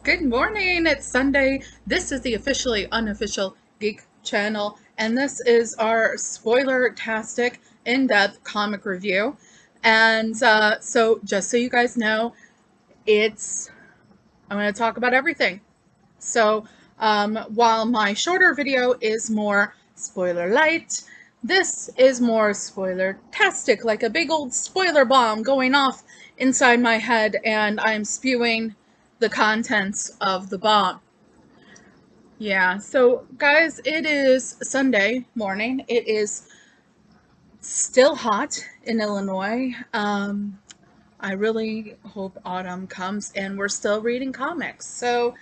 Good morning, it's Sunday. This is the officially unofficial Geek channel, and this is our spoiler-tastic in-depth comic review. And so just so you guys know, I'm going to talk about everything. So while my shorter video is more spoiler light, this is more spoiler-tastic, like a big old spoiler bomb going off inside my head, and I'm spewing the contents of the bomb. Yeah, so guys, it is Sunday morning. It is still hot in Illinois. I really hope autumn comes and we're still reading comics. So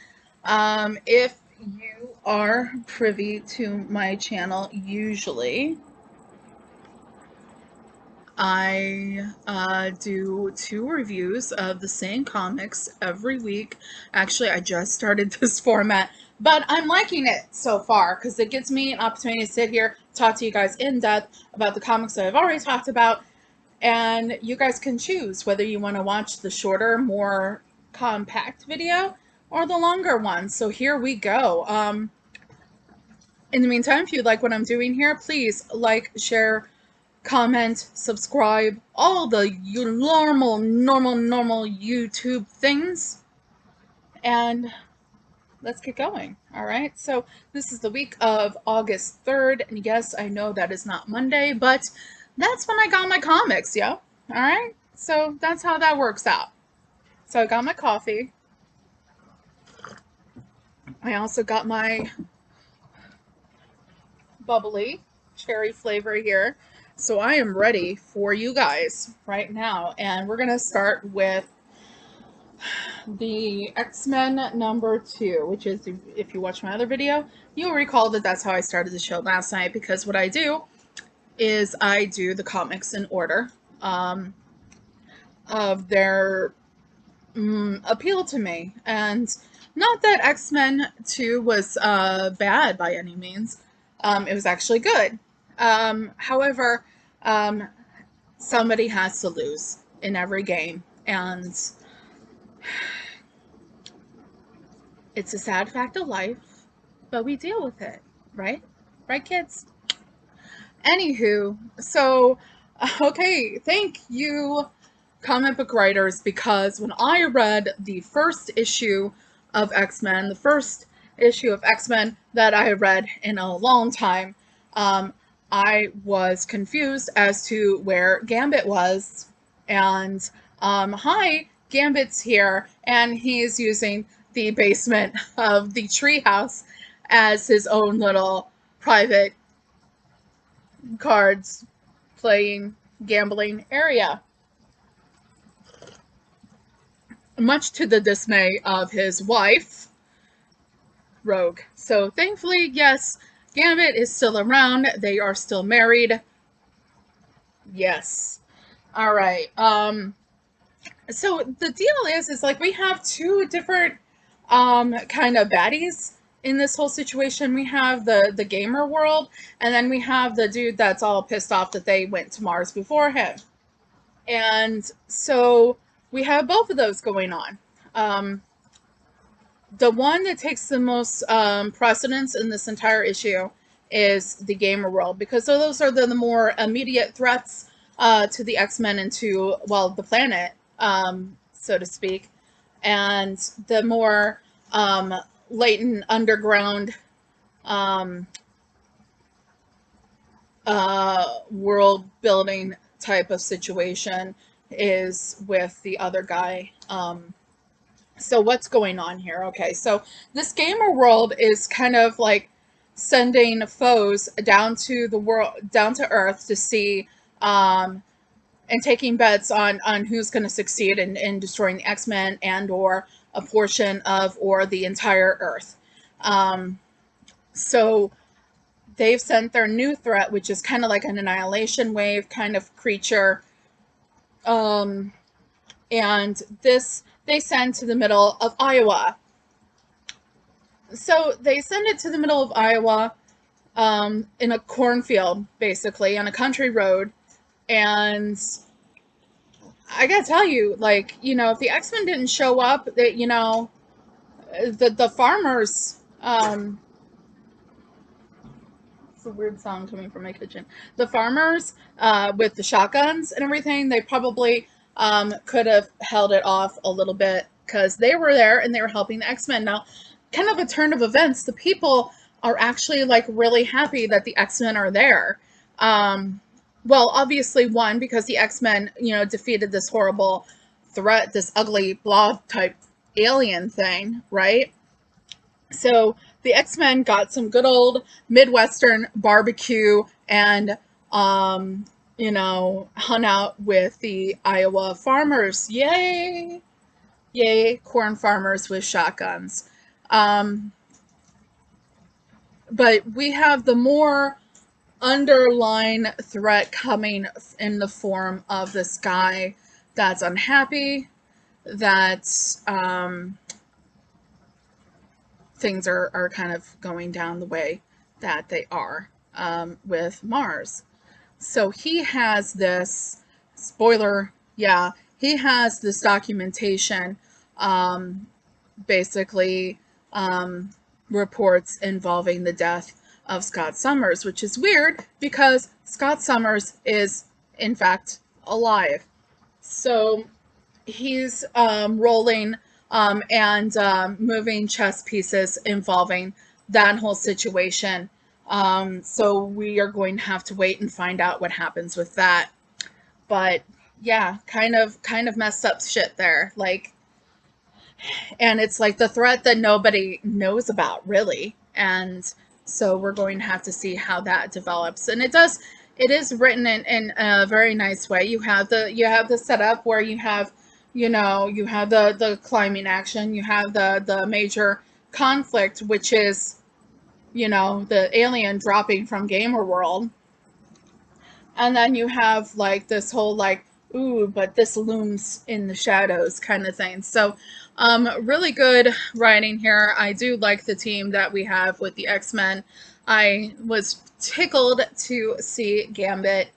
if you are privy to my channel, usually I do 2 reviews of the same comics every week. Actually, I just started this format, but I'm liking it so far because it gives me an opportunity to sit here, talk to you guys in depth about the comics that I've already talked about, and you guys can choose whether you want to watch the shorter, more compact video or the longer one. So here we go. In the meantime, if you like what I'm doing here, please like, share, comment, subscribe, all the normal YouTube things, and let's get going. All right, so this is the week of August 3rd, and yes, I know that is not Monday, but that's when I got my comics, yo. All right, so that's how that works out. So I got my coffee. I also got my bubbly cherry flavor here. So I am ready for you guys right now. And we're going to start with the X-Men #2, which is, if you watch my other video, you'll recall that that's how I started the show last night, because what I do is I do the comics in order of their appeal to me. And not that X-Men 2 was bad by any means. It was actually good. However, somebody has to lose in every game, and it's a sad fact of life, but we deal with it, right? Right, kids? Anywho, so, okay, thank you, comic book writers, because when I read the first issue of X-Men, the first issue of X-Men that I read in a long time, I was confused as to where Gambit was, and hi, Gambit's here, and he's using the basement of the treehouse as his own little private cards playing gambling area, much to the dismay of his wife, Rogue. So thankfully, yes, Gambit is still around. They are still married. Yes. All right. So the deal is like we have 2 different kind of baddies in this whole situation. We have the gamer world, and then we have the dude that's all pissed off that they went to Mars before him. And so we have both of those going on. The one that takes the most precedence in this entire issue is the gamer world, because those are the more immediate threats to the X-Men and to, well, the planet, so to speak. And the more latent underground world building type of situation is with the other guy. So what's going on here? Okay, so this gamer world is kind of like sending foes down to the world, down to Earth, to see and taking bets on who's going to succeed in destroying the X-Men and or a portion of or the entire Earth. So they've sent their new threat, which is kind of like an annihilation wave kind of creature. And this they send to the middle of Iowa. So they send it to the middle of Iowa in a cornfield, basically, on a country road. And I gotta tell you, like, you know, if the X-Men didn't show up, that, you know, the farmers, it's a weird sound coming from my kitchen. The farmers, with the shotguns and everything, they probably could have held it off a little bit because they were there and they were helping the X-Men. Now, kind of a turn of events, the people are actually like really happy that the X-Men are there. Well, obviously, one, because the X-Men, you know, defeated this horrible threat, this ugly blob type alien thing, right? So the X-Men got some good old Midwestern barbecue and, you know, hung out with the Iowa farmers. Yay! Yay, corn farmers with shotguns. Um, but we have the more underlying threat coming in the form of this guy that's unhappy, that things are kind of going down the way that they are with Mars. So he has this spoiler, yeah, he has this documentation, basically reports involving the death of Scott Summers, which is weird because Scott Summers is, in fact, alive. So he's rolling and moving chess pieces involving that whole situation. So we are going to have to wait and find out what happens with that. But yeah, kind of messed up shit there. Like, and it's like the threat that nobody knows about really. And so we're going to have to see how that develops. And it is written in a very nice way. You have the setup where you have, you know, you have the climbing action, you have the major conflict, which is, you know, the alien dropping from Gamer World. And then you have like this whole like, ooh, but this looms in the shadows kind of thing. So really good writing here. I do like the team that we have with the X-Men. I was tickled to see Gambit,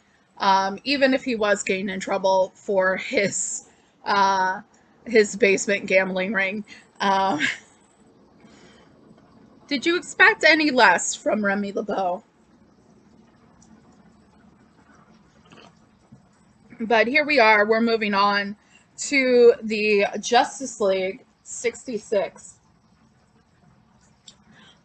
even if he was getting in trouble for his basement gambling ring. Did you expect any less from Remy LeBeau? But here we are, we're moving on to the Justice League 66.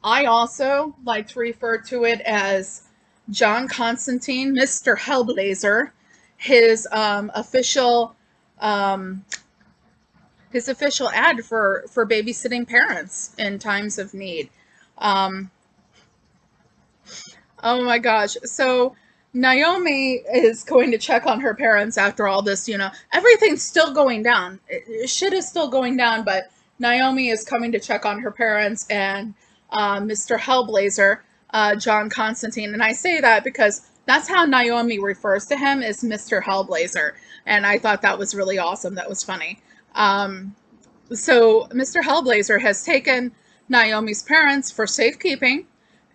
I also like to refer to it as John Constantine, Mr. Hellblazer, his official ad for babysitting parents in times of need. Oh my gosh. So Naomi is going to check on her parents after all this, you know, everything's still going down. Shit is still going down, but Naomi is coming to check on her parents and Mr. Hellblazer, John Constantine. And I say that because that's how Naomi refers to him, is Mr. Hellblazer. And I thought that was really awesome. That was funny. So Mr. Hellblazer has taken Naomi's parents for safekeeping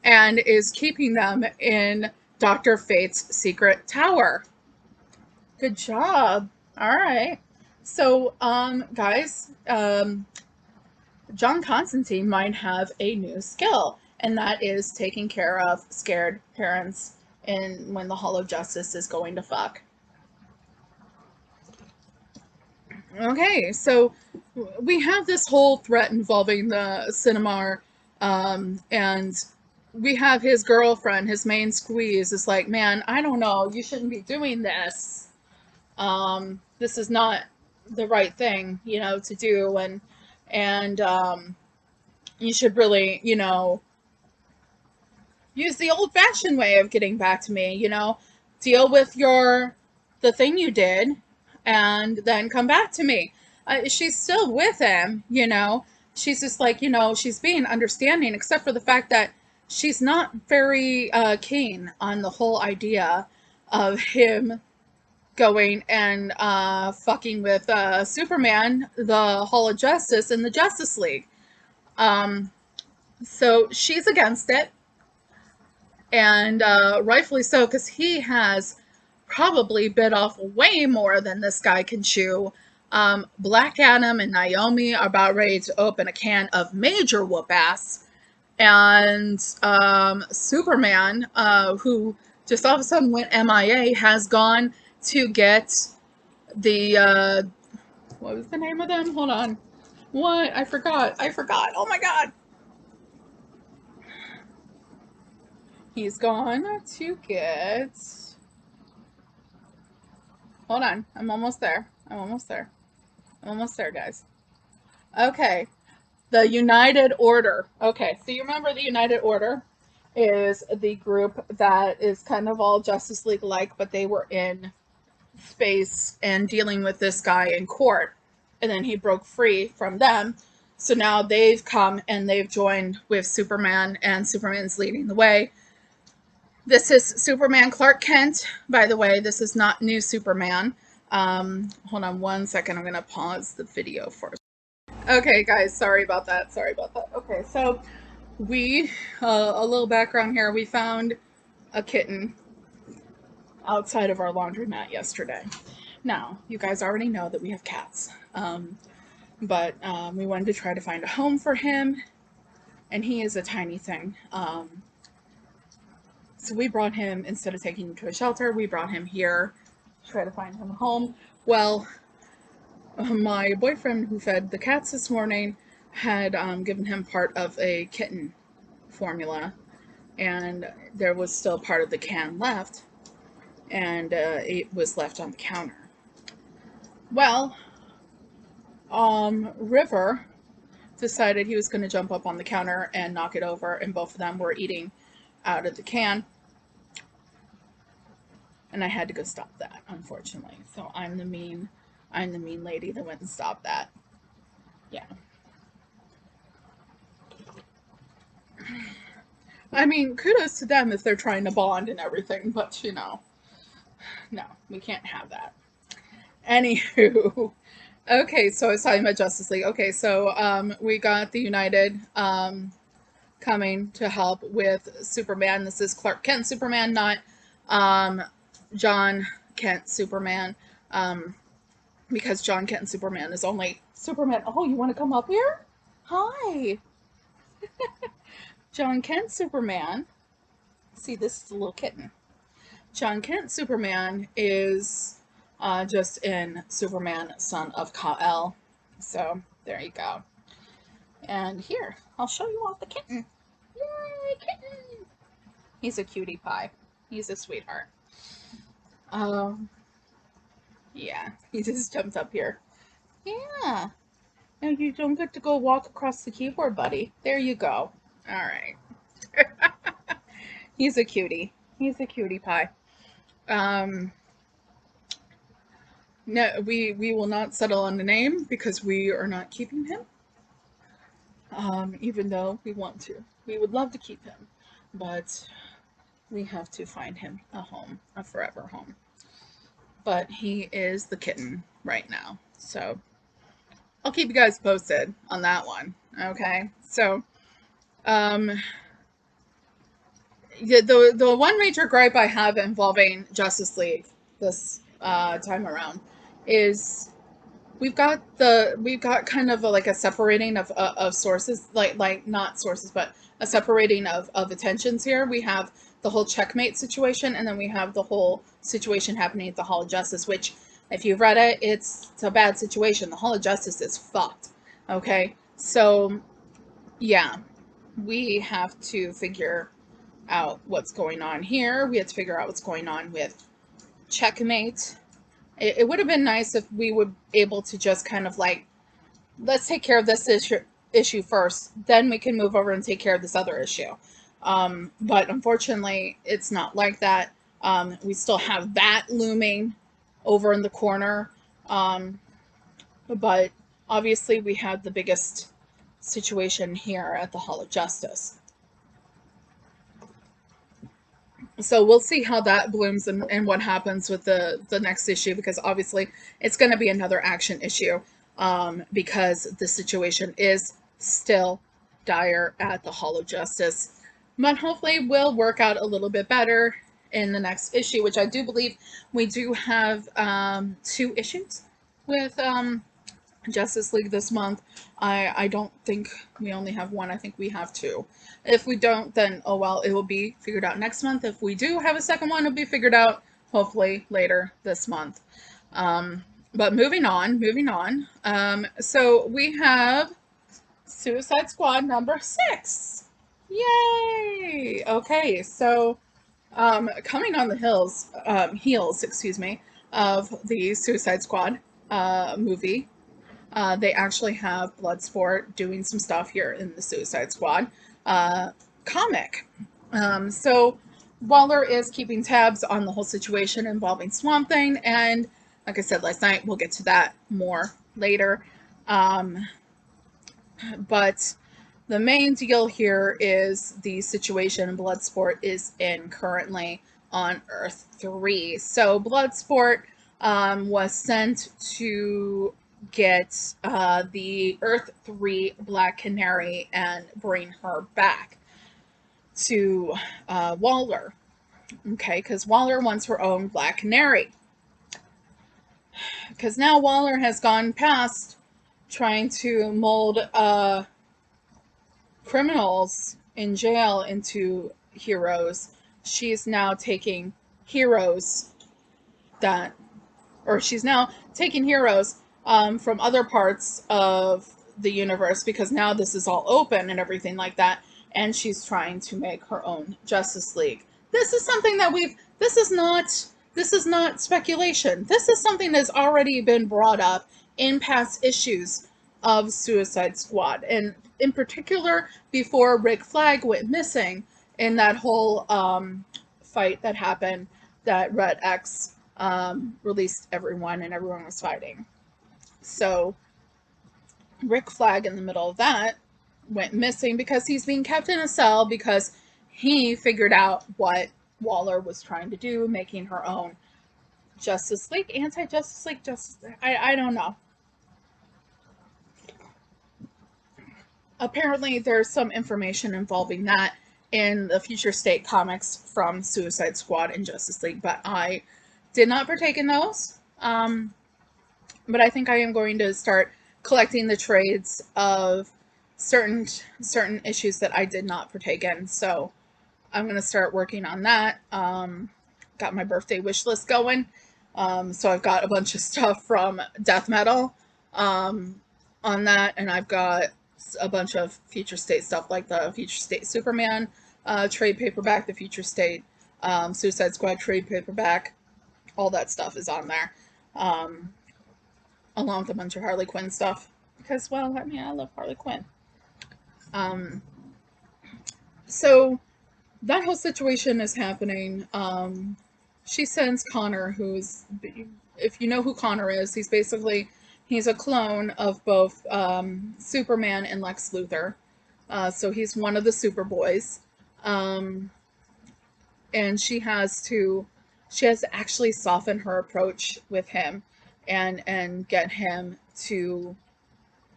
and is keeping them in Dr. Fate's secret tower. Good job. All right. So, guys, John Constantine might have a new skill, and that is taking care of scared parents in when the Hall of Justice is going to fuck. Okay, so we have this whole threat involving the cinema, and we have his girlfriend, his main squeeze, is like, man, I don't know, you shouldn't be doing this. This is not the right thing, you know, to do, and you should really, you know, use the old-fashioned way of getting back to me, you know, deal with the thing you did, and then come back to me. She's still with him, you know. She's just like, you know, she's being understanding, except for the fact that she's not very keen on the whole idea of him going and fucking with Superman, the Hall of Justice, and the Justice League. So she's against it, and rightfully so, because he has probably bit off way more than this guy can chew Black Adam and Naomi are about ready to open a can of major whoop ass. And Superman, who just all of a sudden went MIA, has gone to get the, what was the name of them? Hold on. What? I forgot. Oh my God. He's gone to get, hold on. I'm almost there, guys. Okay. The United Order. Okay, so you remember the United Order is the group that is kind of all Justice League-like, but they were in space and dealing with this guy in court. And then he broke free from them. So now they've come and they've joined with Superman, and Superman's leading the way. This is Superman Clark Kent. By the way, this is not new Superman. Hold on one second. I'm going to pause the video first. Okay, guys, sorry about that. Okay, so we, a little background here. We found a kitten outside of our laundromat yesterday. Now, you guys already know that we have cats, but we wanted to try to find a home for him, and he is a tiny thing. So we brought him, instead of taking him to a shelter, we brought him here to try to find him a home. Well, my boyfriend who fed the cats this morning had given him part of a kitten formula, and there was still part of the can left, and it was left on the counter. Well, River decided he was going to jump up on the counter and knock it over, and both of them were eating out of the can. And I had to go stop that, unfortunately. So I'm the mean lady that went and stopped that. Yeah. I mean, kudos to them if they're trying to bond and everything, but you know, no, we can't have that. Anywho, okay, so I was talking about Justice League. Okay, so we got the United coming to help with Superman. This is Clark Kent Superman, not John Kent Superman, because John Kent Superman is only Superman. Oh, you want to come up here? Hi. John Kent Superman. See, this is a little kitten. John Kent Superman is just in Superman, Son of Kal-El. So there you go. And here, I'll show you off the kitten. Yay, kitten! He's a cutie pie. He's a sweetheart. Yeah, he just jumped up here. Yeah. No, you don't get to go walk across the keyboard, buddy. There you go. All right. He's a cutie. He's a cutie pie. No, we will not settle on the name because we are not keeping him. Even though we want to. We would love to keep him, but we have to find him a home, a forever home. But he is the kitten right now. So I'll keep you guys posted on that one. Okay. So, the one major gripe I have involving Justice League this time around is we've got kind of like a separating of sources, like not sources, but a separating of attentions here. We have the whole checkmate situation, and then we have the whole situation happening at the Hall of Justice, which, if you've read it, it's a bad situation. The Hall of Justice is fucked. Okay, so yeah, we have to figure out what's going on here. We have to figure out what's going on with checkmate. It would have been nice if we would able to just kind of like, let's take care of this issue first, then we can move over and take care of this other issue. But unfortunately, it's not like that. We still have that looming over in the corner. But obviously we have the biggest situation here at the Hall of Justice. So we'll see how that blooms and what happens with the next issue, because obviously it's going to be another action issue, because the situation is still dire at the Hall of Justice. But hopefully will work out a little bit better in the next issue, which I do believe we do have 2 issues with Justice League this month. I don't think we only have one. I think we have two. If we don't, then oh well, it will be figured out next month. If we do have a second one, it'll be figured out hopefully later this month. But moving on, so we have Suicide Squad number 6. Yay! Okay, so coming on the heels, excuse me, of the Suicide Squad movie, they actually have Bloodsport doing some stuff here in the Suicide Squad comic. So Waller is keeping tabs on the whole situation involving Swamp Thing, and like I said last night, we'll get to that more later. But the main deal here is the situation Bloodsport is in currently on Earth 3. So Bloodsport was sent to get the Earth 3 Black Canary and bring her back to Waller. Okay, because Waller wants her own Black Canary. Because now Waller has gone past trying to mold criminals in jail into heroes. She's now taking heroes she's now taking heroes from other parts of the universe, because now this is all open and everything like that, and she's trying to make her own Justice League. This is something that this is not speculation. This is something that's already been brought up in past issues of Suicide Squad, and in particular before Rick Flag went missing in that whole fight that happened, that Red X released everyone and everyone was fighting. So Rick Flag, in the middle of that, went missing because he's being kept in a cell because he figured out what Waller was trying to do, making her own Justice League, anti-Justice League, I don't know. Apparently there's some information involving that in the Future State comics from Suicide Squad and Justice League, but I did not partake in those. But I think I am going to start collecting the trades of certain issues that I did not partake in. So I'm going to start working on that. Got my birthday wish list going. So I've got a bunch of stuff from Death Metal on that, and I've got a bunch of Future State stuff, like the Future State Superman trade paperback, the Future State Suicide Squad trade paperback. All that stuff is on there, along with a bunch of Harley Quinn stuff, because, well, I mean, I love Harley Quinn. So that whole situation is happening. She sends Connor, who's, if you know who Connor is, he's a clone of both Superman and Lex Luthor. So he's one of the Superboys. And she has to actually soften her approach with him and get him to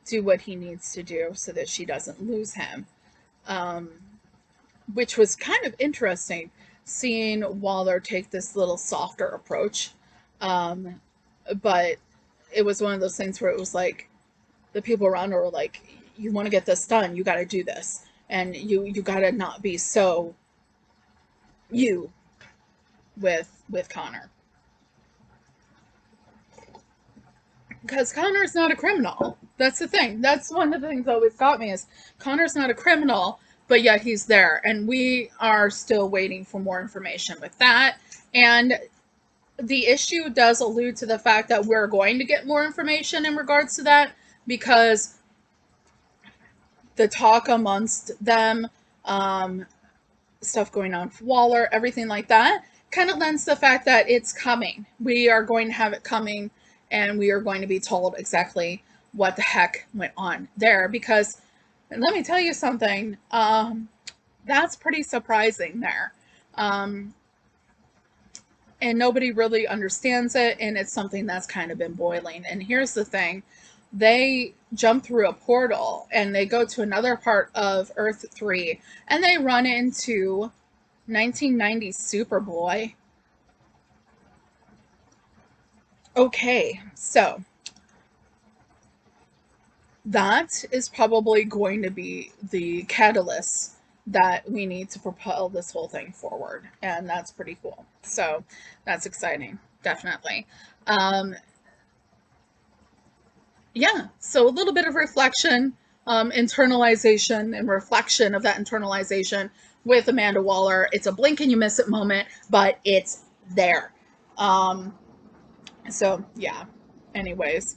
do what he needs to do so that she doesn't lose him. Which was kind of interesting, seeing Waller take this little softer approach. But it was one of those things where it was like, the people around her were like, you want to get this done, you got to do this. And you got to not be so you with Connor. Because Connor's not a criminal. That's the thing. That's one of the things that always got me, is Connor's not a criminal, but yet he's there. And we are still waiting for more information with that. And the issue does allude to the fact that we're going to get more information in regards to that, because the talk amongst them, stuff going on for Waller, everything like that, kind of lends to the fact that it's coming. We are going to have it coming, and we are going to be told exactly what the heck went on there. Because, and let me tell you something, that's pretty surprising there. And nobody really understands it, and it's something that's kind of been boiling. And here's the thing. They jump through a portal, and they go to another part of Earth 3, and they run into 1990s Superboy. Okay, so that is probably going to be the catalyst that we need to propel this whole thing forward. And that's pretty cool. So that's exciting, definitely. Um, yeah, so a little bit of reflection, internalization and reflection of that internalization with Amanda Waller. It's a blink and you miss it moment, but it's there. Um, so yeah, anyways.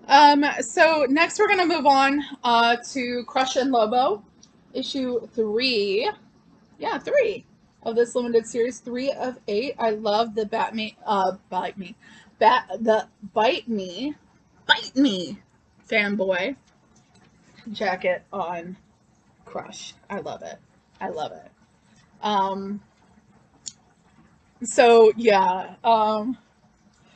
So next we're going to move on to Crush and Lobo, issue 3. Yeah, 3 of this limited series, 3 of 8. I love the bite me fanboy jacket on Crush. I love it. I love it. Um, so yeah,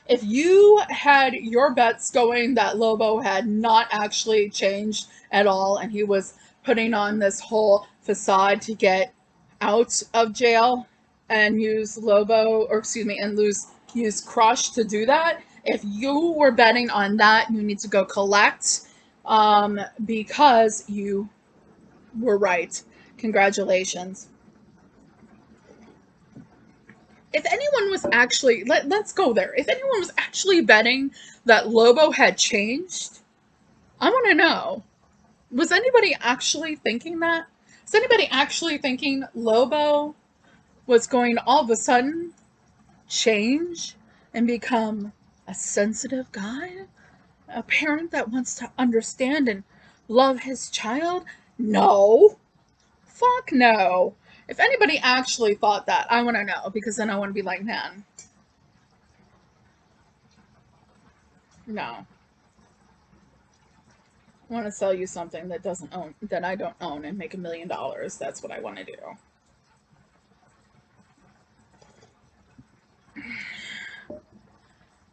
if you had your bets going that Lobo had not actually changed at all and he was putting on this whole facade to get out of jail and use Lobo, or excuse me, and use Crush to do that, if you were betting on that, you need to go collect because you were right. Congratulations. If anyone was actually, let's go there. If anyone was actually betting that Lobo had changed, I want to know. Was anybody actually thinking that? Was anybody actually thinking Lobo was going to all of a sudden change and become a sensitive guy? A parent that wants to understand and love his child? No. Fuck no. If anybody actually thought that, I want to know, because then I want to be like, man, no. I want to sell you something that I don't own and make $1 million. That's what I want to do.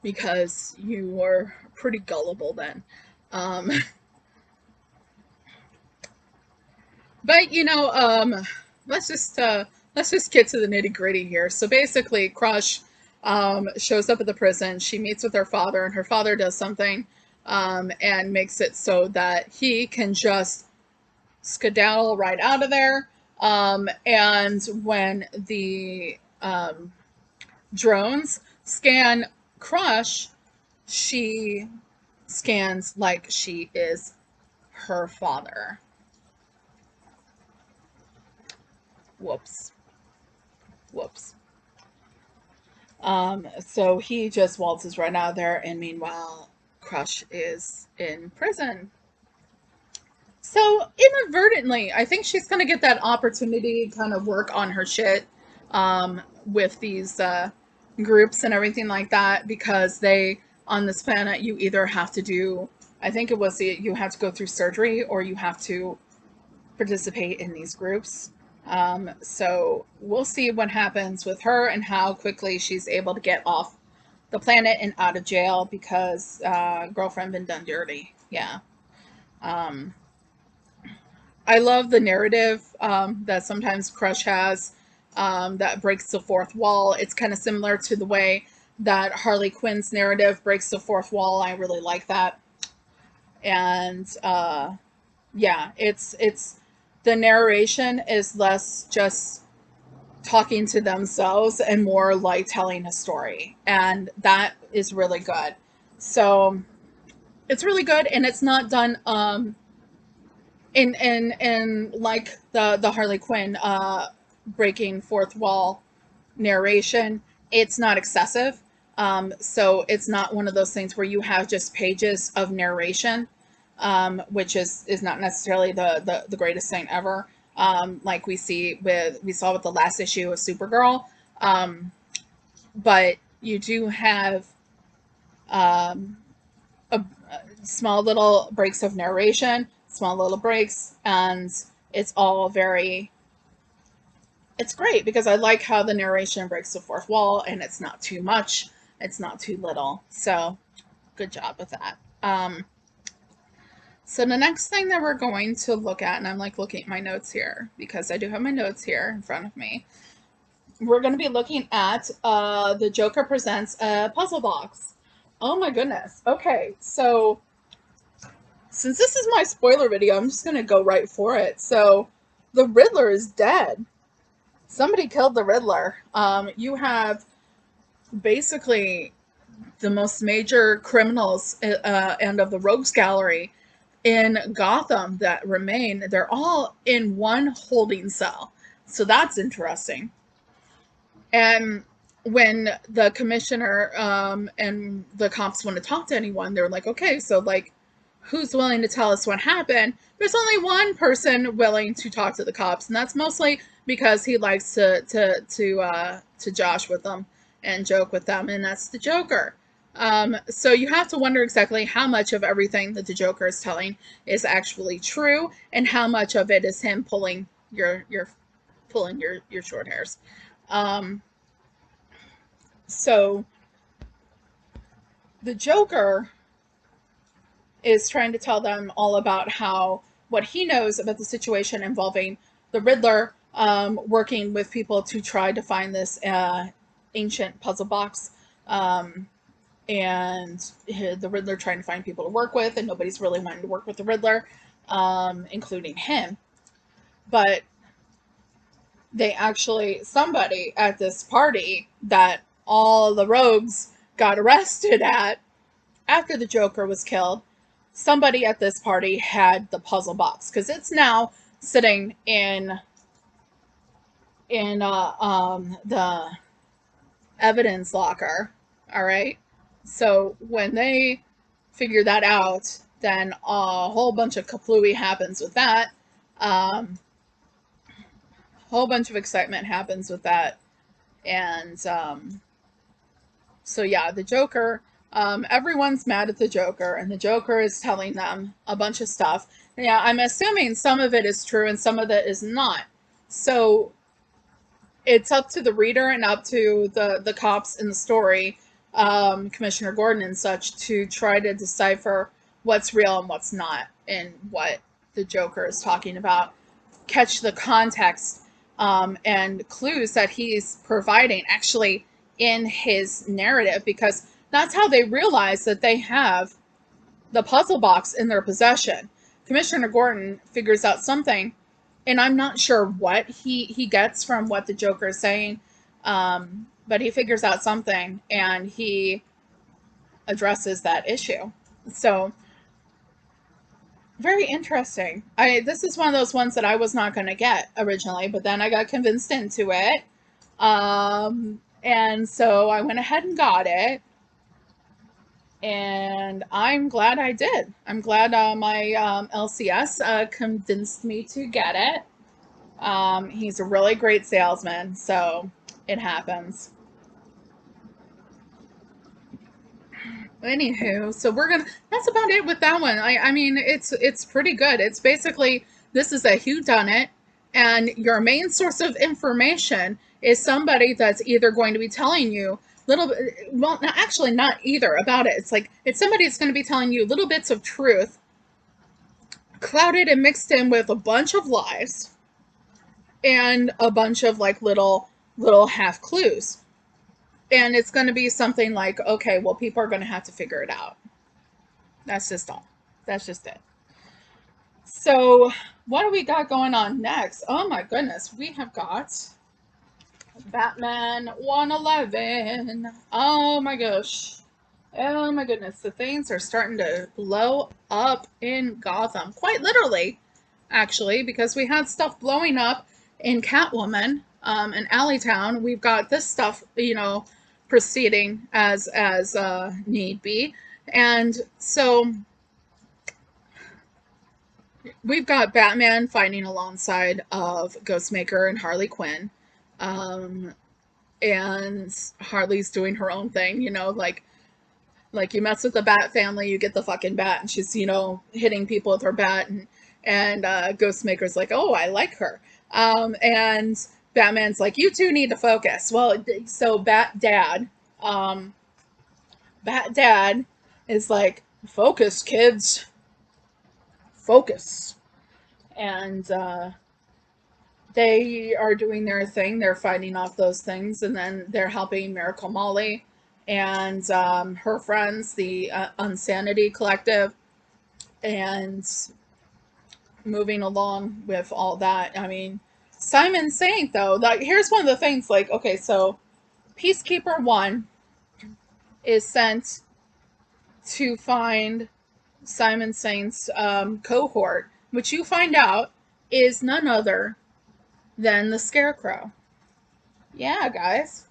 Because you were pretty gullible then. Um, but let's just get to the nitty gritty here. So basically, Crush shows up at the prison. She meets with her father, and her father does something and makes it so that he can just skedaddle right out of there. And when the drones scan Crush, she scans like she is her father. Whoops. Whoops. So he just waltzes right out of there, and meanwhile, Crush is in prison. So inadvertently, I think she's gonna get that opportunity to kind of work on her shit with these groups and everything like that, because on this planet you either have to do, I think it was you have to go through surgery or you have to participate in these groups. So we'll see what happens with her and how quickly she's able to get off the planet and out of jail, because girlfriend been done dirty. Yeah. I love the narrative that sometimes Crush has that breaks the fourth wall. It's kind of similar to the way that Harley Quinn's narrative breaks the fourth wall. I really like that. And yeah, it's the narration is less just talking to themselves and more like telling a story, and that is really good. So it's really good, and it's not done in like the Harley Quinn breaking fourth wall narration. It's not excessive. So it's not one of those things where you have just pages of narration, which is not necessarily the greatest thing ever. Like we saw with the last issue of Supergirl. But you do have small little breaks of narration, small little breaks, and it's all it's great, because I like how the narration breaks the fourth wall, and it's not too much, it's not too little. So good job with that. So the next thing that we're going to look at, and I'm like looking at my notes here because I do have my notes here in front of me. We're going to be looking at the Joker Presents a Puzzlebox. Oh my goodness. Okay, so Since this is my spoiler video, I'm just going to go right for it. So, the Riddler is dead. Somebody killed the Riddler. You have basically the most major criminals and of the rogues gallery in Gotham that remain. They're all in one holding cell. So that's interesting. And when the commissioner and the cops want to talk to anyone, they're like, okay, so like, who's willing to tell us what happened? There's only one person willing to talk to the cops, and that's mostly because he likes to josh with them and joke with them, and that's the Joker. So you have to wonder exactly how much of everything that the Joker is telling is actually true, and how much of it is him pulling your short hairs. So the Joker is trying to tell them all about how what he knows about the situation involving the Riddler working with people to try to find this ancient puzzle box, and the Riddler trying to find people to work with, and nobody's really wanting to work with the Riddler, including him. But somebody at this party that all the rogues got arrested at after the Joker was killed, somebody at this party had the puzzle box, because it's now sitting in the evidence locker. All right. So when they figure that out, then a whole bunch of kaplooey happens with that. Whole bunch of excitement happens with that. And so yeah, the Joker, everyone's mad at the Joker, and the Joker is telling them a bunch of stuff. Yeah, I'm assuming some of it is true and some of it is not. So it's up to the reader and up to the cops in the story, Commissioner Gordon and such, to try to decipher what's real and what's not, and what the Joker is talking about. Catch the context and clues that he's providing actually in his narrative, because that's how they realize that they have the puzzle box in their possession. Commissioner Gordon figures out something, and I'm not sure what he gets from what the Joker is saying, but he figures out something, and he addresses that issue. So, very interesting. This is one of those ones that I was not going to get originally, but then I got convinced into it. And so I went ahead and got it. And I'm glad I did. I'm glad my LCS convinced me to get it. He's a really great salesman, so it happens. Anywho, so that's about it with that one. I mean, it's pretty good. It's basically, this is a whodunit, and your main source of information is somebody that's either going to be telling you well, actually not either about it. It's like, it's somebody that's going to be telling you little bits of truth, clouded and mixed in with a bunch of lies, and a bunch of like little half clues. And it's going to be something like, okay, well, people are going to have to figure it out. That's just all. That's just it. So what do we got going on next? Oh my goodness. We have got Batman 111. Oh my gosh. Oh my goodness. The things are starting to blow up in Gotham. Quite literally, actually, because we had stuff blowing up in Catwoman, in Alleytown. We've got this stuff, proceeding as need be. And so we've got Batman fighting alongside of Ghostmaker and Harley Quinn. And Harley's doing her own thing, like you mess with the Bat family, you get the fucking bat, and she's, hitting people with her bat, and Ghostmaker's like, oh, I like her. And Batman's like, you two need to focus. Well, so Bat Dad is like, focus, kids. Focus. And they are doing their thing. They're fighting off those things, and then they're helping Miracle Molly and her friends, the Unsanity Collective, And moving along with all that, I mean, Simon Saint, though, like, here's one of the things, like, okay, so Peacekeeper 1 is sent to find Simon Saint's cohort, which you find out is none other than the Scarecrow. Yeah, guys.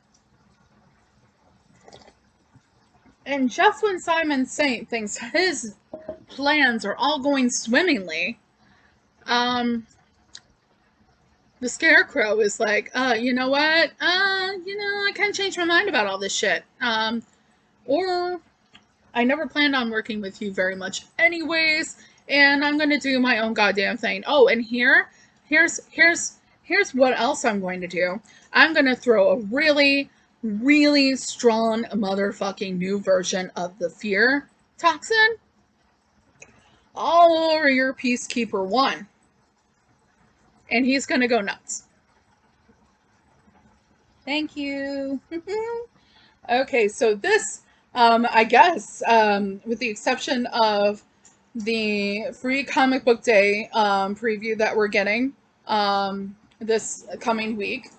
And just when Simon Saint thinks his plans are all going swimmingly, the Scarecrow is like, you know what? I kind of changed my mind about all this shit. Or I never planned on working with you very much anyways, and I'm gonna do my own goddamn thing. Oh, and here's what else I'm going to do. I'm gonna throw a really, really strong motherfucking new version of the fear toxin all over your Peacekeeper 1. And he's gonna go nuts. Thank you. Okay, so this, I guess, with the exception of the free comic book day preview that we're getting this coming week,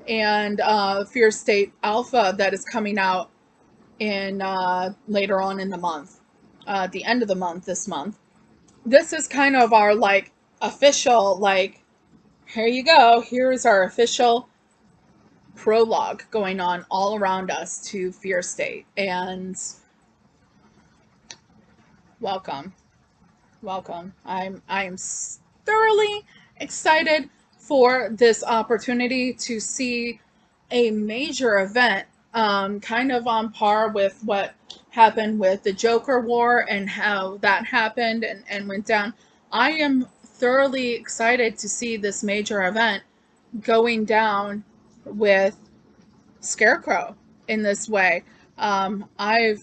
and Fear State Alpha that is coming out in later on in the month, the end of the month this month. This is kind of our like official, like, here you go, here's our official prologue going on all around us to Fear State. And welcome. I'm thoroughly excited for this opportunity to see a major event, kind of on par with what happened with the Joker War and how that happened and went down. I am thoroughly excited to see this major event going down with Scarecrow in this way. I've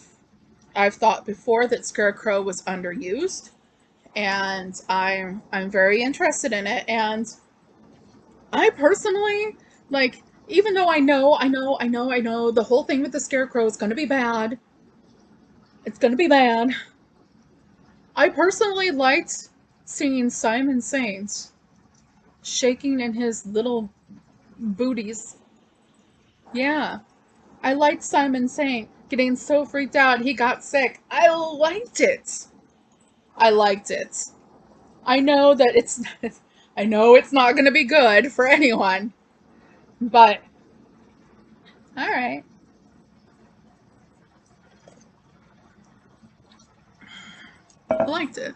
thought before that Scarecrow was underused, and I'm very interested in it. And I personally, like, even though I know the whole thing with the Scarecrow is going to be bad. It's going to be bad. I personally liked seeing Simon Saint shaking in his little booties. Yeah. I liked Simon Saint getting so freaked out he got sick. I liked it. I know that I know it's not going to be good for anyone, but all right. I liked it.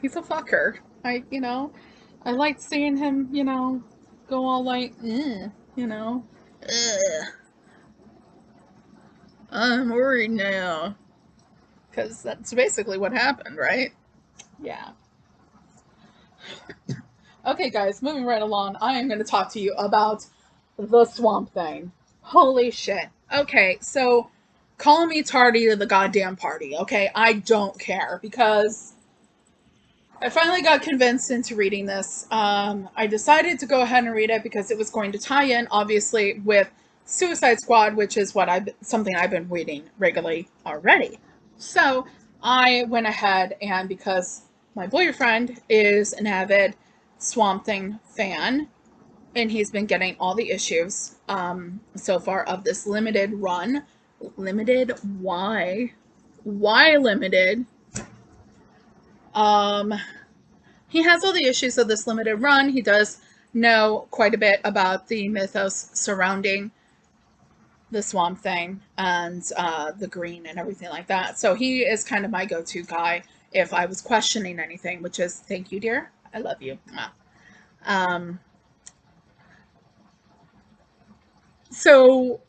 He's a fucker. I liked seeing him, go all like, ugh. I'm worried now. Because that's basically what happened, right? Yeah. Okay, guys, moving right along, I am going to talk to you about the Swamp Thing. Holy shit. Okay, so call me tardy to the goddamn party, okay? I don't care, because I finally got convinced into reading this. I decided to go ahead and read it because it was going to tie in, obviously, with Suicide Squad, which is something I've been reading regularly already. So I went ahead, and because my boyfriend is an avid Swamp Thing fan, and he's been getting all the issues so far of this limited run. Limited? Why? Why limited? He has all the issues of this limited run. He does know quite a bit about the mythos surrounding the Swamp Thing and the Green and everything like that. So he is kind of my go-to guy if I was questioning anything, which is, thank you, dear. I love you. So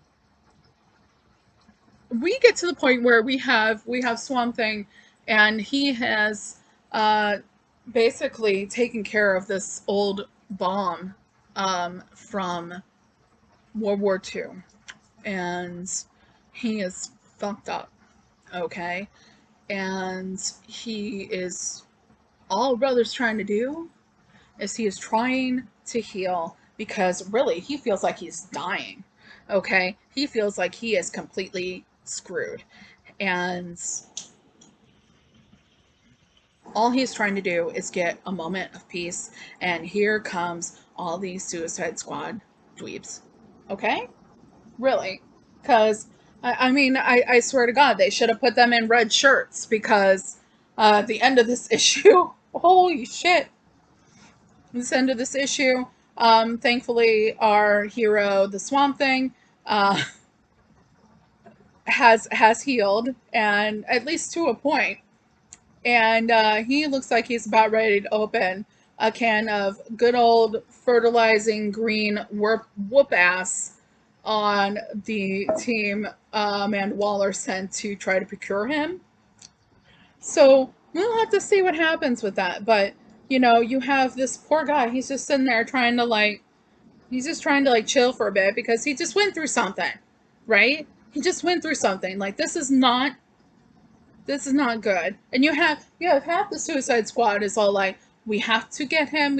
we get to the point where we have Swamp Thing, and he has basically taken care of this old bomb from World War II, and he is fucked up, okay? And he is, all Brother's trying to do is he is trying to heal, because really he feels like he's dying, okay? He feels like he is completely screwed. And All he's trying to do is get a moment of peace, and here comes all these Suicide Squad dweebs. Okay? Really? Because, I mean, I swear to God, they should have put them in red shirts because at the end of this issue, holy shit. This end of this issue, thankfully, our hero, the Swamp Thing, has healed, and at least to a point. And he looks like he's about ready to open a can of good old fertilizing green whoop ass on the team Amanda Waller sent to try to procure him. So we'll have to see what happens with that. But, you know, you have this poor guy. He's just sitting there trying to he's just trying to chill for a bit because he just went through something, right? He just went through something. Like, this is not good. And you have half the Suicide Squad is all like, we have to get him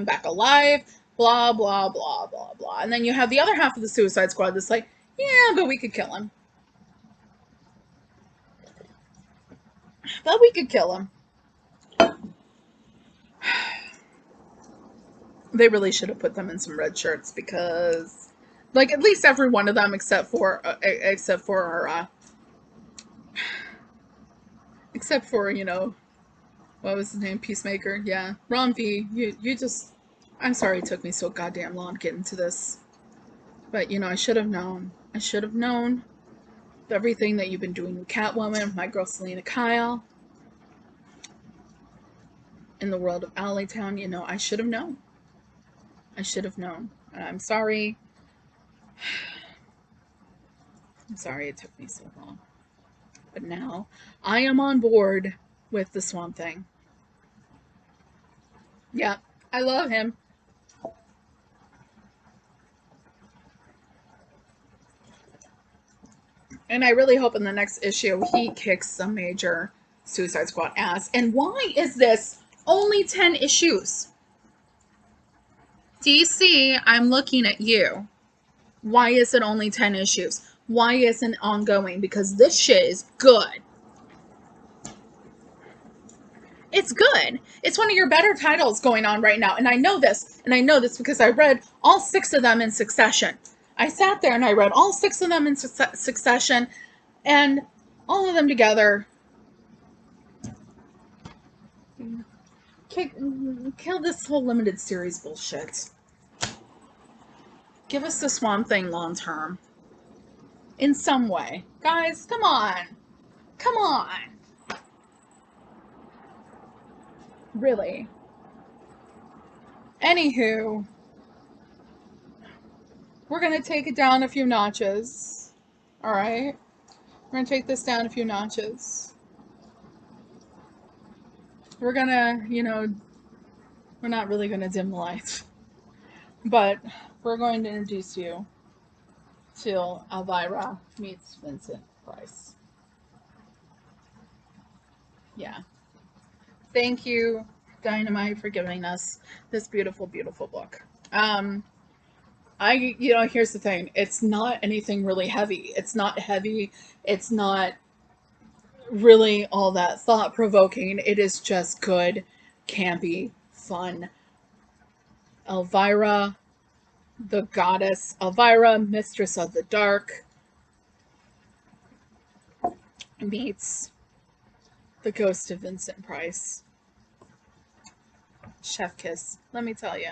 back alive, blah blah blah blah blah. And then you have the other half of the Suicide Squad that's like, yeah, but we could kill him. They really should have put them in some red shirts because, like, at least every one of them except for you know, what was his name? Peacemaker. Yeah. Ron V, you just, I'm sorry it took me so goddamn long to get into this. But, you know, I should have known. I should have known everything that you've been doing with Catwoman, with my girl Selena Kyle. In the world of Alleytown, you know, I should have known. I should have known. And I'm sorry. I'm sorry it took me so long. But now, I am on board with the Swamp Thing. Yeah, I love him. And I really hope in the next issue he kicks some major Suicide Squad ass. And why is this only 10 issues? DC, I'm looking at you. Why is it only 10 issues? Why isn't it ongoing? Because this shit is good. It's good. It's one of your better titles going on right now. And I know this. And I know this because I read all 6 of them in succession. I sat there and I read all 6 of them in succession. And all of them together. Kill this whole limited series bullshit. Give us the Swamp Thing long term. In some way. Guys, come on. Come on. Really. Anywho, we're going to take it down a few notches. Alright? We're going to take this down a few notches. We're going to, you know, we're not really going to dim the lights. But we're going to introduce you to Elvira meets Vincent Price. Yeah. Thank you, Dynamite, for giving us this beautiful, beautiful book. You know, here's the thing. It's not anything really heavy. It's not heavy. It's not really all that thought-provoking. It is just good, campy, fun. Elvira, the goddess. Elvira, mistress of the dark, meets the ghost of Vincent Price. Chef kiss, let me tell you.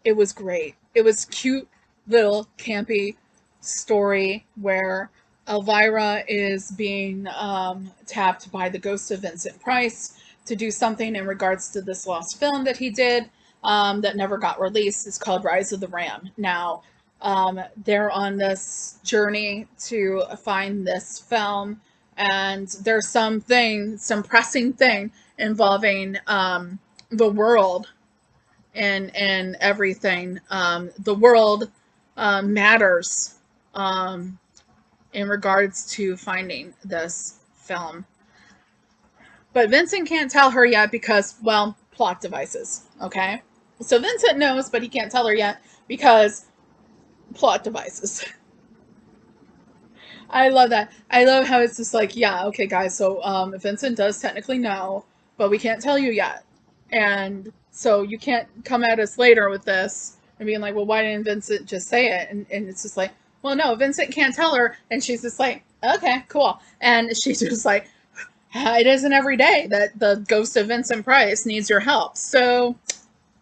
It was great. It was cute, little, campy story where Elvira is being tapped by the ghost of Vincent Price to do something in regards to this lost film that he did that never got released. It's called Rise of the Ram. Now, they're on this journey to find this film, and there's some pressing thing involving the world and everything. The world matters in regards to finding this film. But Vincent can't tell her yet because, well, plot devices, okay? So Vincent knows, but he can't tell her yet because plot devices. I love that. I love how it's just like, yeah, okay, guys, so Vincent does technically know, but we can't tell you yet. And so you can't come at us later with this and being like, well, why didn't Vincent just say it? And it's just like, well, no, Vincent can't tell her. And she's just like, okay, cool. And she's just like, it isn't every day that the ghost of Vincent Price needs your help. So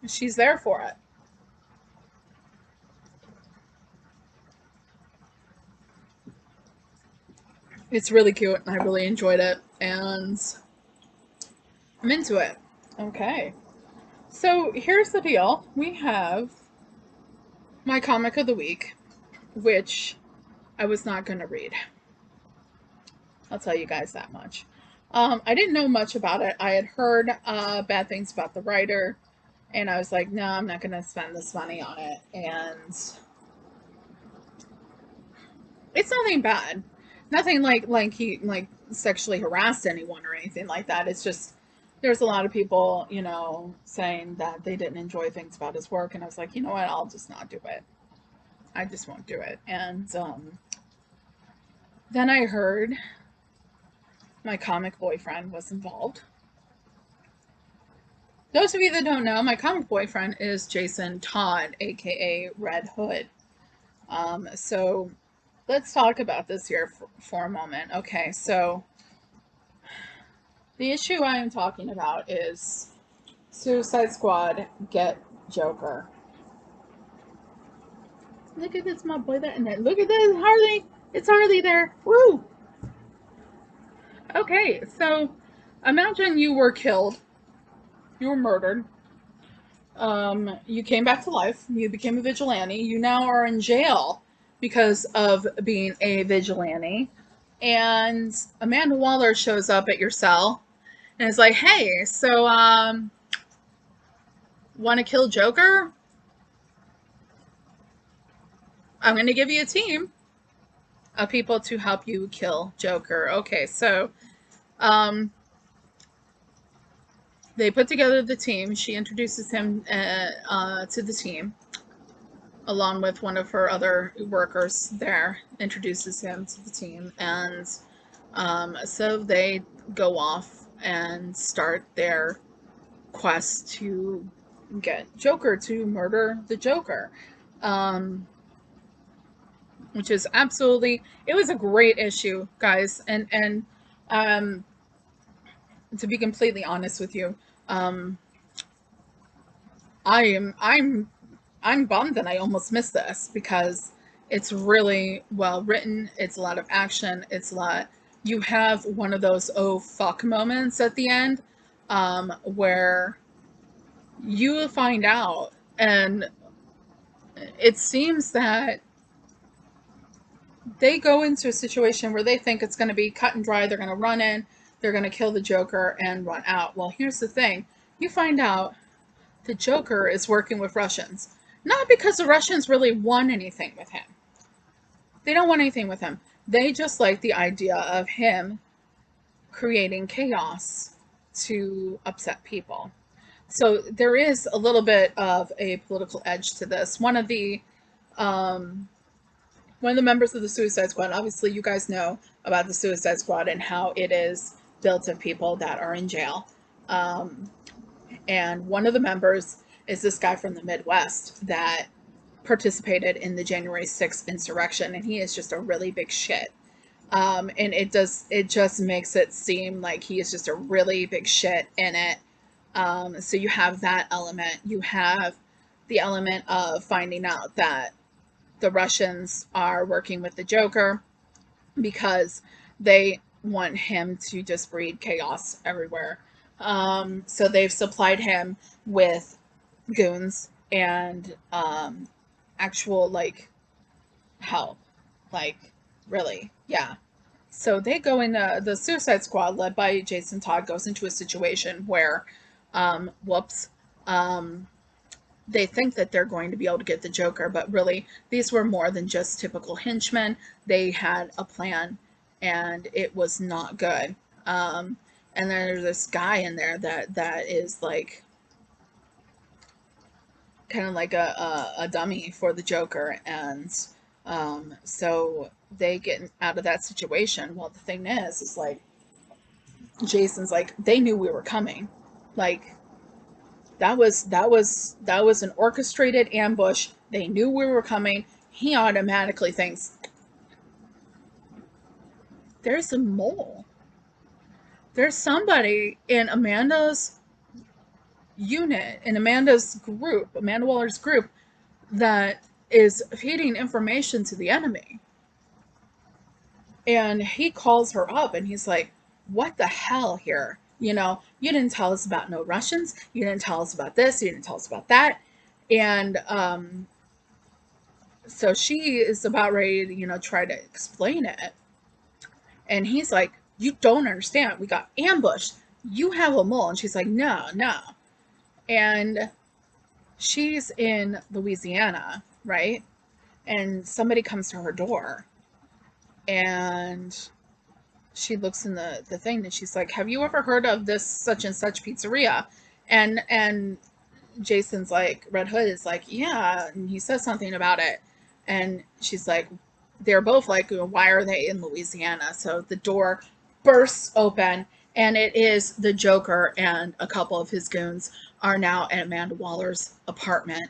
she's there for it. It's really cute, and I really enjoyed it, and I'm into it. Okay. So here's the deal. We have my comic of the week, which I was not going to read. I'll tell you guys that much. I didn't know much about it. I had heard bad things about the writer, and I was like, no, I'm not going to spend this money on it. And it's nothing bad. Nothing like he sexually harassed anyone or anything like that. It's just there's a lot of people, you know, saying that they didn't enjoy things about his work, and I was like, you know what, I'll just not do it. I just won't do it. And then I heard my comic boyfriend was involved. Those of you that don't know, my comic boyfriend is Jason Todd, aka Red Hood. So let's talk about this here for a moment. Okay, so the issue I am talking about is Suicide Squad get Joker. Look at this, my boy there, and then look at this, Harley. It's Harley there. Woo! Okay, so imagine you were killed. You were murdered. You came back to life. You became a vigilante. You now are in jail because of being a vigilante. And Amanda Waller shows up at your cell and is like, hey, so, want to kill Joker? I'm going to give you a team of people to help you kill Joker. Okay, so, they put together the team. She introduces him to the team, along with one of her other workers there, introduces him to the team. And so they go off and start their quest to get Joker, to murder the Joker. Which is absolutely, it was a great issue, guys. And to be completely honest with you, I'm bummed that I almost missed this because it's really well written. It's a lot of action. It's a lot. You have one of those oh fuck moments at the end, where you find out, and it seems that they go into a situation where they think it's going to be cut and dry. They're going to run in, they're going to kill the Joker and run out. Well, here's the thing. You find out the Joker is working with Russians. Not because the Russians really want anything with him. They don't want anything with him. They just like the idea of him creating chaos to upset people. So there is a little bit of a political edge to this. One of the members of the Suicide Squad, obviously you guys know about the Suicide Squad and how it is built of people that are in jail. And one of the members is this guy from the Midwest that participated in the January 6th insurrection, and he is just a really big shit. And it just makes it seem like he is just a really big shit in it. So you have that element. You have the element of finding out that the Russians are working with the Joker because they want him to just breed chaos everywhere. So they've supplied him with goons and actual like help, like really, yeah. So they go into the Suicide Squad, led by Jason Todd, goes into a situation where, they think that they're going to be able to get the Joker, but really these were more than just typical henchmen. They had a plan, and it was not good. And then there's this guy in there that is like kind of like a dummy for the Joker, and so they get out of that situation. Well, the thing is like Jason's like, they knew we were coming. Like, that was an orchestrated ambush. They knew we were coming. He automatically thinks, there's a mole. There's somebody in Amanda's unit, in Amanda's group, Amanda Waller's group, that is feeding information to the enemy. And he calls her up and he's like, what the hell here? You know, you didn't tell us about no Russians. You didn't tell us about this. You didn't tell us about that. And so she is about ready to, you know, try to explain it. And he's like, you don't understand. We got ambushed. You have a mole. And she's like, no, no. And she's in Louisiana, right? And somebody comes to her door. And she looks in the thing and she's like, have you ever heard of this such and such pizzeria? And Jason's like, Red Hood is like, yeah. And he says something about it. And she's like, they're both like, why are they in Louisiana? So the door bursts open and it is the Joker and a couple of his goons are now at Amanda Waller's apartment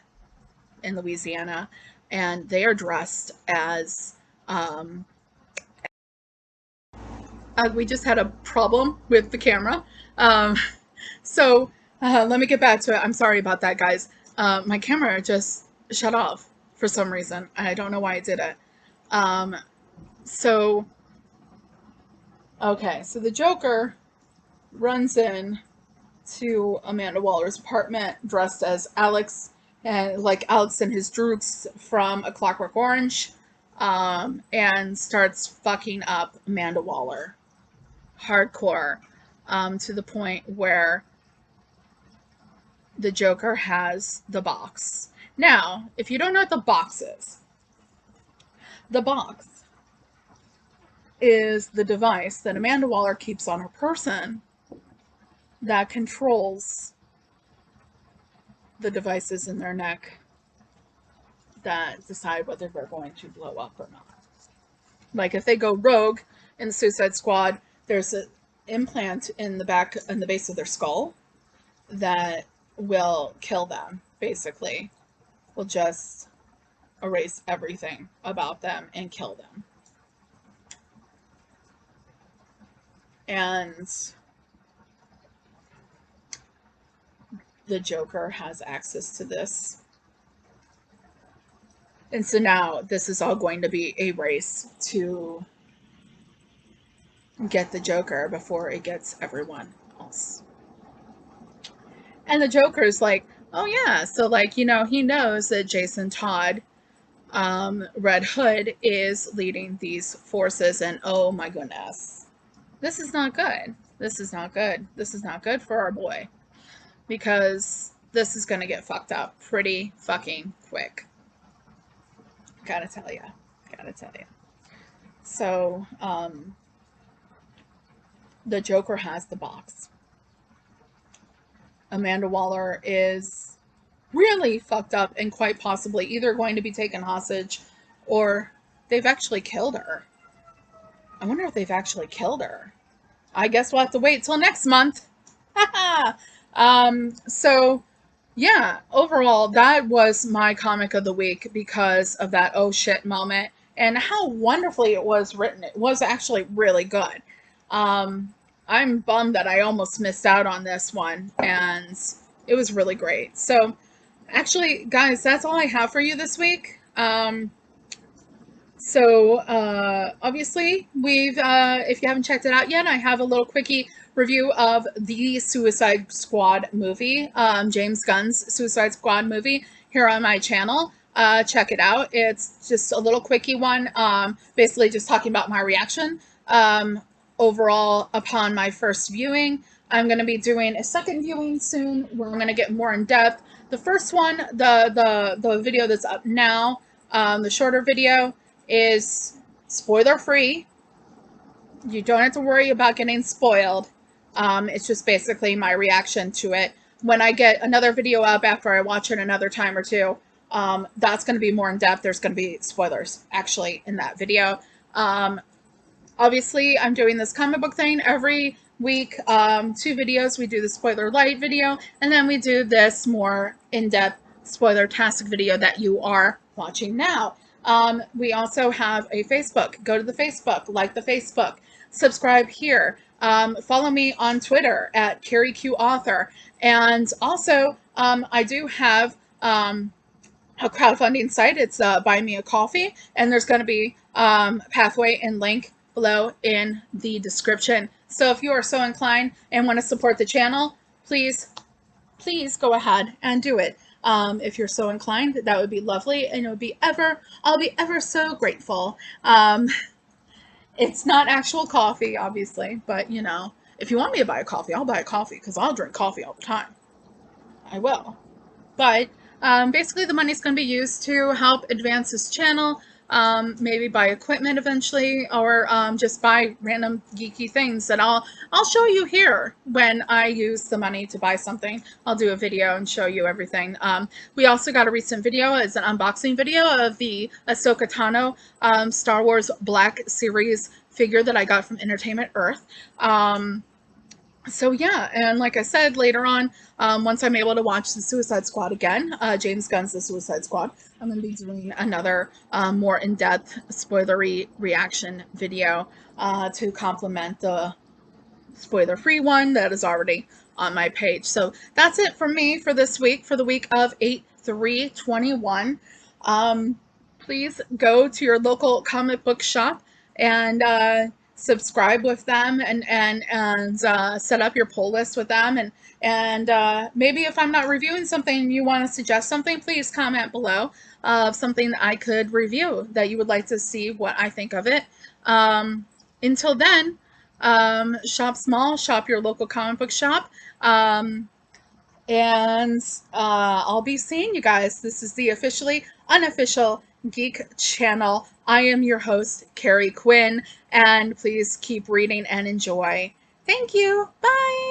in Louisiana. And they are dressed as, we just had a problem with the camera. So let me get back to it. I'm sorry about that, guys. My camera just shut off for some reason. I don't know why it did it. Okay, so the Joker runs in to Amanda Waller's apartment dressed as Alex, and like Alex and his droogs from A Clockwork Orange, and starts fucking up Amanda Waller hardcore, to the point where the Joker has the box. Now, if you don't know what the box is the device that Amanda Waller keeps on her person that controls the devices in their neck that decide whether they're going to blow up or not. Like if they go rogue in the Suicide Squad, there's an implant in the base of their skull that will kill them, basically. Will just erase everything about them and kill them. And the Joker has access to this. And so now this is all going to be a race to get the Joker before it gets everyone else. And the Joker's like, oh yeah, so like, you know, he knows that Jason Todd, Red Hood, is leading these forces, and oh my goodness, this is not good. This is not good. This is not good for our boy, because this is going to get fucked up pretty fucking quick. Gotta tell ya. Gotta tell ya. So, the Joker has the box. Amanda Waller is really fucked up and quite possibly either going to be taken hostage or they've actually killed her. I wonder if they've actually killed her. I guess we'll have to wait till next month. So yeah, overall, that was my comic of the week because of that oh shit moment and how wonderfully it was written. It was actually really good. I'm bummed that I almost missed out on this one, and it was really great. So actually, guys, that's all I have for you this week. Obviously, if you haven't checked it out yet, I have a little quickie review of the Suicide Squad movie, James Gunn's Suicide Squad movie, here on my channel. Check it out. It's just a little quickie one, basically just talking about my reaction overall upon my first viewing. I'm going to be doing a second viewing soon where I'm going to get more in depth. The first one, the video that's up now, the shorter video, is spoiler free. You don't have to worry about getting spoiled. It's just basically my reaction to it. When I get another video up after I watch it another time or two, that's going to be more in depth. There's going to be spoilers actually in that video. Obviously, I'm doing this comic book thing every week, 2 videos. We do the spoiler light video, and then we do this more in-depth spoiler-tastic video that you are watching now. We also have a Facebook. Go to the Facebook, like the Facebook, subscribe here. Follow me on Twitter at CarrieQAuthor. And also, I do have a crowdfunding site. It's Buy Me a Coffee, and there's going to be pathway and link below in the description. So if you are so inclined and want to support the channel, please go ahead and do it. If you're so inclined, that would be lovely, and I'll be ever so grateful. It's not actual coffee, obviously, but you know, if you want me to buy a coffee, I'll buy a coffee because I'll drink coffee all the time. I will. But basically the money's going to be used to help advance this channel, maybe buy equipment eventually, or just buy random geeky things that I'll show you here when I use the money to buy something. I'll do a video and show you everything. We also got a recent video. It's an unboxing video of the Ahsoka Tano Star Wars Black Series figure that I got from Entertainment Earth. So yeah, and like I said, later on, once I'm able to watch the Suicide Squad again, James Gunn's The Suicide Squad, I'm going to be doing another more in-depth spoilery reaction video to complement the spoiler-free one that is already on my page. So that's it from me for this week, for the week of 8/3/21. Please go to your local comic book shop and subscribe with them, and set up your pull list with them, and maybe if I'm not reviewing something and you want to suggest something, please comment below of something that I could review that you would like to see what I think of it. Until then, shop small, shop your local comic book shop, and I'll be seeing you guys. This is the officially unofficial Geek Channel. I am your host, Carrie Quinn, and please keep reading and enjoy. Thank you. Bye.